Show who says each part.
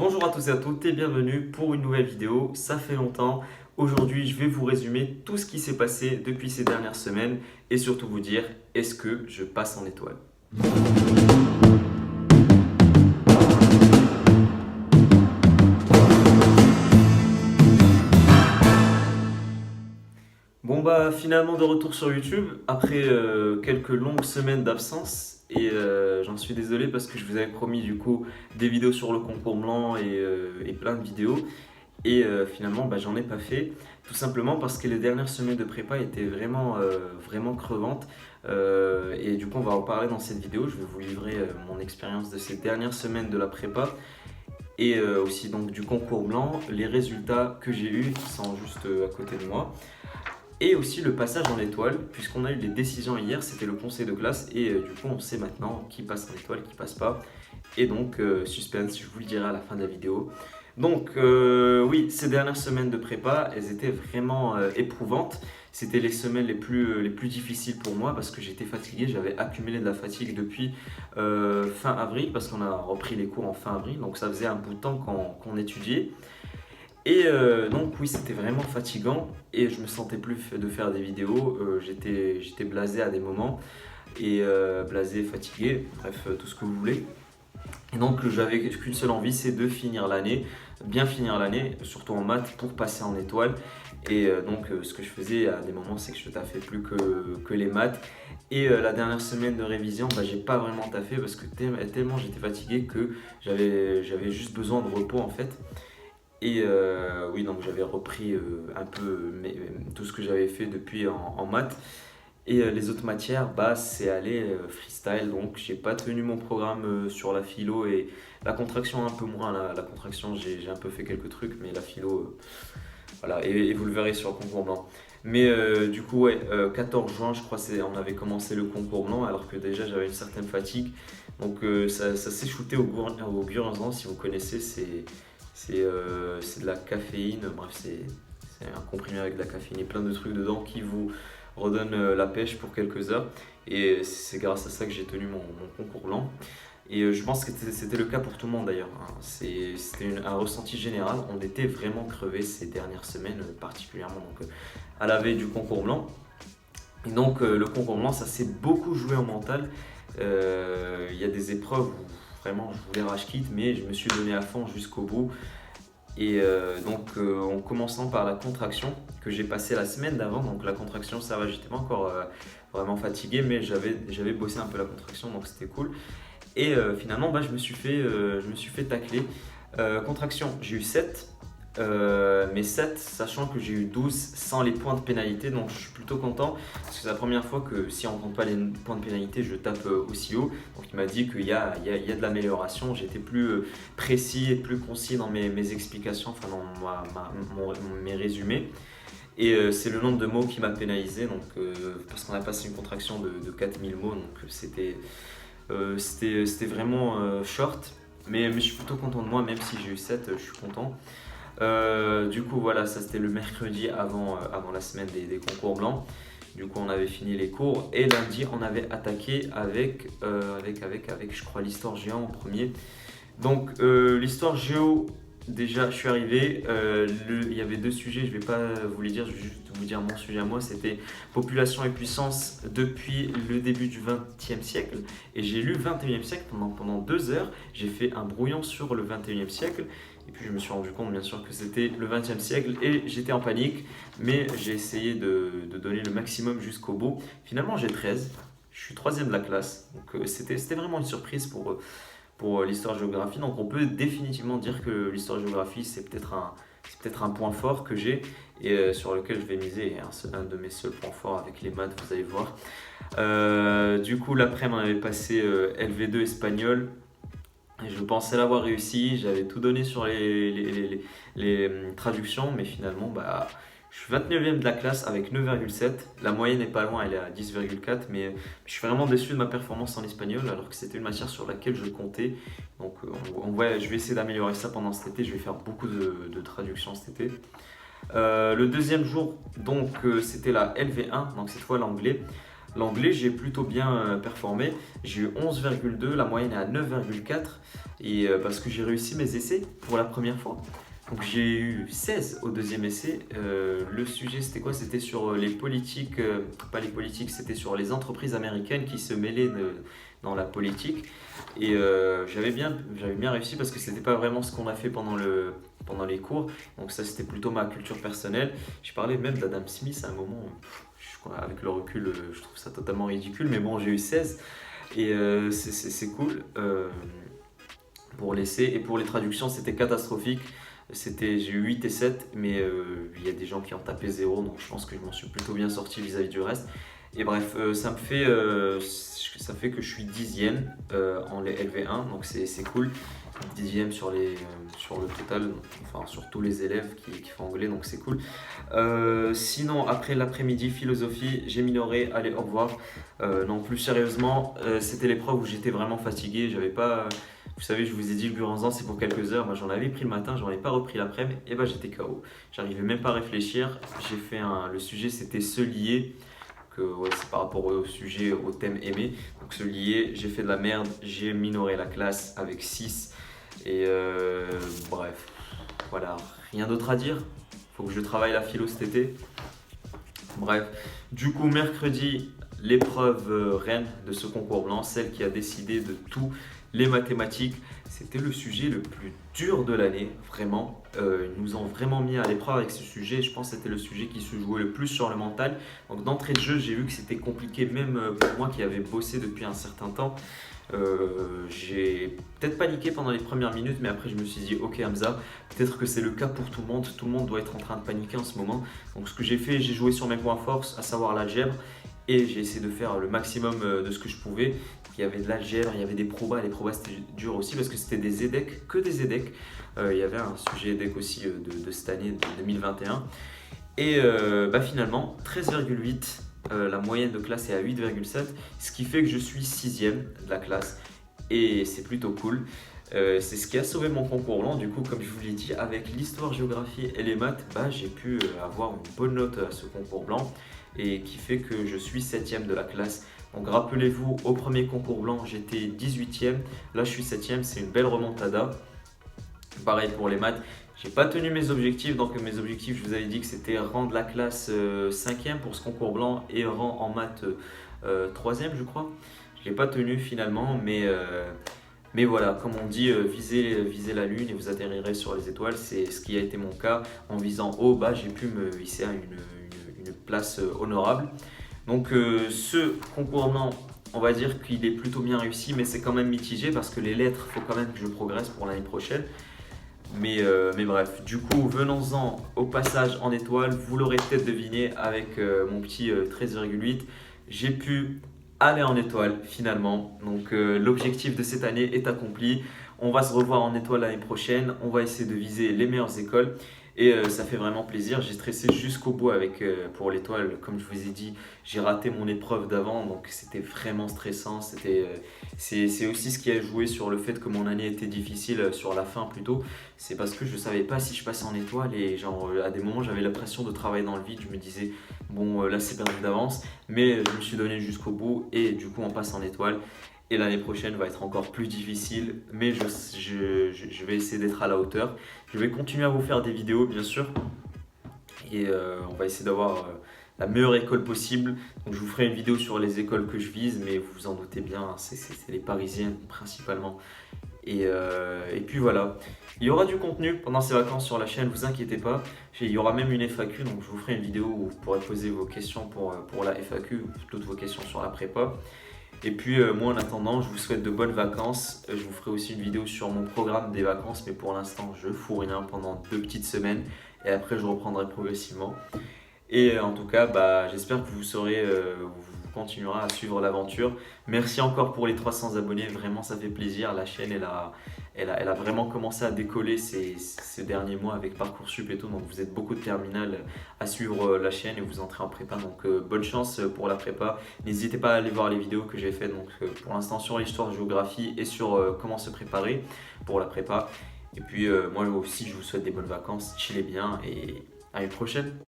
Speaker 1: Bonjour à tous et à toutes et bienvenue pour une nouvelle vidéo, ça fait longtemps. Aujourd'hui je vais vous résumer tout ce qui s'est passé depuis ces dernières semaines et surtout vous dire est-ce que je passe en étoile. Bon bah finalement de retour sur YouTube après quelques longues semaines d'absence et j'en suis désolé parce que je vous avais promis du coup des vidéos sur le concours blanc et plein de vidéos. Et finalement, j'en ai pas fait, tout simplement parce que les dernières semaines de prépa étaient vraiment crevantes. Et du coup, on va en parler dans cette vidéo. Je vais vous livrer mon expérience de ces dernières semaines de la prépa et aussi donc du concours blanc, les résultats que j'ai eus qui sont juste à côté de moi. Et aussi le passage en étoile, puisqu'on a eu les décisions hier, c'était le conseil de classe et du coup on sait maintenant qui passe en étoile, qui passe pas. Et donc suspense, je vous le dirai à la fin de la vidéo. Donc oui, ces dernières semaines de prépa, elles étaient vraiment éprouvantes. C'était les semaines les plus difficiles pour moi parce que j'étais fatigué, j'avais accumulé de la fatigue depuis fin avril parce qu'on a repris les cours en fin avril, donc ça faisait un bout de temps qu'on étudiait. Et donc oui, c'était vraiment fatigant et je me sentais plus de faire des vidéos, j'étais blasé à des moments et blasé, fatigué, bref, tout ce que vous voulez. Et donc j'avais qu'une seule envie, c'est de finir l'année, bien finir l'année, surtout en maths pour passer en étoile. Et donc ce que je faisais à des moments, c'est que je taffais plus que les maths. Et la dernière semaine de révision, j'ai pas vraiment taffé parce que tellement j'étais fatigué que j'avais juste besoin de repos en fait. Et oui, donc j'avais repris un peu tout ce que j'avais fait depuis en maths. Et les autres matières, c'est allé freestyle. Donc j'ai pas tenu mon programme sur la philo et la contraction un peu moins. La contraction, j'ai un peu fait quelques trucs, mais la philo, voilà. Et vous le verrez sur le concours blanc. Mais du coup, ouais, 14 juin, je crois, on avait commencé le concours blanc alors que déjà j'avais une certaine fatigue. Donc ça s'est shooté au Guernsey, si vous connaissez, c'est de la caféine, bref, c'est un comprimé avec de la caféine et plein de trucs dedans qui vous redonnent la pêche pour quelques heures. Et c'est grâce à ça que j'ai tenu mon concours blanc. Et je pense que c'était le cas pour tout le monde d'ailleurs, hein. C'était un ressenti général. On était vraiment crevés ces dernières semaines, particulièrement donc, à la veille du concours blanc. Et donc le concours blanc, ça s'est beaucoup joué en mental. Il y a des épreuves où vraiment je voulais rage quitte, mais je me suis donné à fond jusqu'au bout. Et donc en commençant par la contraction que j'ai passée la semaine d'avant, donc la contraction ça va, j'étais pas encore vraiment fatigué, mais j'avais bossé un peu la contraction, donc c'était cool. Et finalement je me suis fait tacler. Contraction, j'ai eu 7, mais 7 sachant que j'ai eu 12 sans les points de pénalité, donc je suis plutôt content parce que c'est la première fois que si on ne compte pas les points de pénalité je tape aussi haut. Donc il m'a dit qu'il y a de l'amélioration, j'étais plus précis et plus concis dans mes explications, enfin dans mes résumés. Et c'est le nombre de mots qui m'a pénalisé, donc, parce qu'on a passé une contraction de 4000 mots, donc c'était vraiment short. Mais je suis plutôt content de moi, même si j'ai eu 7, je suis content. Du coup voilà, ça c'était le mercredi avant la semaine des concours blancs. Du coup on avait fini les cours et lundi on avait attaqué avec je crois l'histoire géo en premier. Donc l'histoire géo, déjà je suis arrivé, il y avait deux sujets, je vais pas vous les dire, je vais juste vous dire mon sujet à moi, c'était population et puissance depuis le début du XXe siècle. Et j'ai lu 21e siècle pendant 2 heures, j'ai fait un brouillon sur le 21e siècle. Et puis je me suis rendu compte bien sûr que c'était le 20e siècle et j'étais en panique, mais j'ai essayé de donner le maximum jusqu'au bout. Finalement j'ai 13, je suis 3e de la classe, donc c'était vraiment une surprise pour l'histoire-géographie. Donc on peut définitivement dire que l'histoire-géographie c'est peut-être un point fort que j'ai et sur lequel je vais miser, un de mes seuls points forts avec les maths, vous allez voir. Du coup l'après-midi on avait passé LV2 espagnol. Et je pensais l'avoir réussi, j'avais tout donné sur les traductions, mais finalement, je suis 29e de la classe avec 9,7. La moyenne n'est pas loin, elle est à 10,4, mais je suis vraiment déçu de ma performance en espagnol, alors que c'était une matière sur laquelle je comptais. Donc, je vais essayer d'améliorer ça pendant cet été, je vais faire beaucoup de traductions cet été. Le deuxième jour, donc, c'était la LV1, donc cette fois l'anglais. L'anglais, j'ai plutôt bien performé. J'ai eu 11,2, la moyenne est à 9,4 et parce que j'ai réussi mes essais pour la première fois. Donc j'ai eu 16 au deuxième essai. Le sujet c'était quoi? C'était sur les politiques, pas les politiques, c'était sur les entreprises américaines qui se mêlaient dans la politique. Et j'avais bien réussi parce que c'était pas vraiment ce qu'on a fait pendant les cours. Donc ça c'était plutôt ma culture personnelle. J'ai parlé même d'Adam Smith à un moment. Avec le recul, je trouve ça totalement ridicule. Mais bon, j'ai eu 16 et c'est cool pour l'essai. Et pour les traductions, c'était catastrophique. J'ai eu 8 et 7, mais il y a des gens qui ont tapé 0, donc je pense que je m'en suis plutôt bien sorti vis-à-vis du reste. Et bref, ça fait que je suis 10e en LV1, donc c'est cool. 10e sur le total, enfin sur tous les élèves qui font anglais, donc c'est cool. Sinon, après l'après-midi, philosophie, j'ai minoré, allez, au revoir. Non, plus sérieusement, c'était l'épreuve où j'étais vraiment fatigué, j'avais pas... Vous savez, je vous ai dit, le Buranzan, c'est pour quelques heures. Moi, j'en avais pris le matin, j'en ai pas repris l'après-midi, et bah j'étais KO. J'arrivais même pas à réfléchir. Le sujet, c'était se lier, ouais, c'est par rapport au sujet, au thème aimé. Donc, se lier, j'ai fait de la merde, j'ai minoré la classe avec 6. Et bref, voilà, rien d'autre à dire. Faut que je travaille la philo cet été. Bref, du coup, mercredi, l'épreuve reine de ce concours blanc, celle qui a décidé de tout, les mathématiques. C'était le sujet le plus dur de l'année, vraiment. Ils nous ont vraiment mis à l'épreuve avec ce sujet. Je pense que c'était le sujet qui se jouait le plus sur le mental. Donc d'entrée de jeu, j'ai vu que c'était compliqué, même pour moi qui avais bossé depuis un certain temps. J'ai peut-être paniqué pendant les premières minutes, mais après je me suis dit ok Hamza, peut-être que c'est le cas pour tout le monde doit être en train de paniquer en ce moment. Donc ce que j'ai fait, j'ai joué sur mes points forts, à savoir l'algèbre, et j'ai essayé de faire le maximum de ce que je pouvais. Il y avait de l'algèbre, il y avait des probas, les probas c'était dur aussi parce que c'était des EDEC, que des EDEC. Il y avait un sujet EDEC aussi de cette année, de 2021. Et finalement, 13,8. La moyenne de classe est à 8,7, ce qui fait que je suis 6e de la classe et c'est plutôt cool. C'est ce qui a sauvé mon concours blanc. Du coup, comme je vous l'ai dit, avec l'histoire, géographie et les maths, j'ai pu avoir une bonne note à ce concours blanc et qui fait que je suis 7e de la classe. Donc rappelez-vous, au premier concours blanc, j'étais 18e, là je suis 7e, c'est une belle remontada. Pareil pour les maths. J'ai pas tenu mes objectifs, donc mes objectifs, je vous avais dit que c'était rang de la classe 5e pour ce concours blanc et rang en maths 3e, je crois. Je l'ai pas tenu finalement, mais voilà, comme on dit, visez la lune et vous atterrirez sur les étoiles. C'est ce qui a été mon cas. En visant haut, j'ai pu me hisser à une place honorable. Donc ce concours blanc, on va dire qu'il est plutôt bien réussi, mais c'est quand même mitigé parce que les lettres, il faut quand même que je progresse pour l'année prochaine. Mais bref, du coup, venons-en au passage en étoile. Vous l'aurez peut-être deviné avec mon petit 13,8. J'ai pu aller en étoile finalement. Donc l'objectif de cette année est accompli. On va se revoir en étoile l'année prochaine. On va essayer de viser les meilleures écoles. Et ça fait vraiment plaisir. J'ai stressé jusqu'au bout pour l'étoile. Comme je vous ai dit, j'ai raté mon épreuve d'avant. Donc c'était vraiment stressant. C'est aussi ce qui a joué sur le fait que mon année était difficile sur la fin plutôt. C'est parce que je ne savais pas si je passais en étoile. Et à des moments, j'avais l'impression de travailler dans le vide. Je me disais, bon, là c'est perdu d'avance. Mais je me suis donné jusqu'au bout. Et du coup, on passe en étoile. Et l'année prochaine va être encore plus difficile, mais je vais essayer d'être à la hauteur. Je vais continuer à vous faire des vidéos, bien sûr. Et on va essayer d'avoir la meilleure école possible. Donc je vous ferai une vidéo sur les écoles que je vise, mais vous vous en doutez bien, hein, c'est les parisiennes principalement. Et puis voilà. Il y aura du contenu pendant ces vacances sur la chaîne, vous inquiétez pas. Il y aura même une FAQ, donc je vous ferai une vidéo où vous pourrez poser vos questions pour la FAQ, toutes vos questions sur la prépa. Et puis moi en attendant, je vous souhaite de bonnes vacances. Je vous ferai aussi une vidéo sur mon programme des vacances, mais pour l'instant je fous rien pendant 2 petites semaines et après je reprendrai progressivement. Et en tout cas, j'espère que vous continuerez à suivre l'aventure. Merci encore pour les 300 abonnés, vraiment ça fait plaisir. La chaîne elle a vraiment commencé à décoller ces derniers mois avec Parcoursup et tout. Donc vous êtes beaucoup de terminales à suivre la chaîne et vous entrez en prépa. Donc bonne chance pour la prépa. N'hésitez pas à aller voir les vidéos que j'ai faites pour l'instant sur l'histoire, géographie et sur comment se préparer pour la prépa. Et puis moi aussi je vous souhaite des bonnes vacances, chillez bien et à une prochaine.